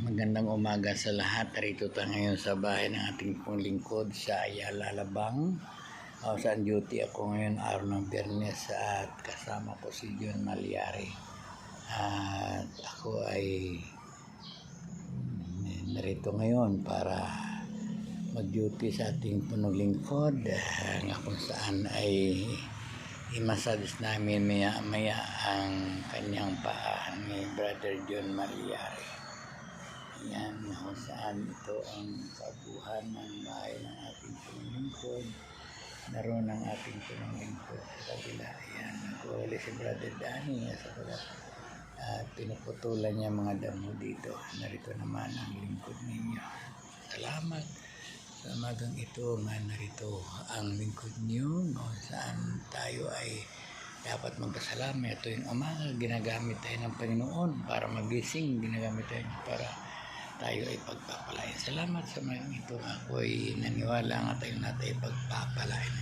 Magandang umaga sa lahat. Narito tayo ngayon sa bahay ng ating pong lingkod sa Ayala, Alabang. Saan duty ako ngayon, araw ng Biyernes, at kasama ko si John Malyari. At ako ay narito ngayon para mag-duty sa ating punong lingkod, nga kung saan ay i-massage namin maya ang kanyang paa ni Brother John Malyari. Yan, kung saan ito ang kabuhan ng bahay ng ating pinulingkod. Naroon ang ating pinulingkod sa kabila. Yan, nag-uuli si Brother Danny sa kabila. At pinuputulan niya mga damo dito. Narito naman ang lingkod ninyo. Salamat sa magang ito nga narito ang lingkod niyo, kung saan tayo ay dapat magpasalamat. Ito yung umaga, ginagamit tayo ng Panginoon para magising, ginagamit tayo para tayo ay pagpapalain. Salamat sa mga ito. Ako ay naniwala nga tayo natin ay pagpapalain.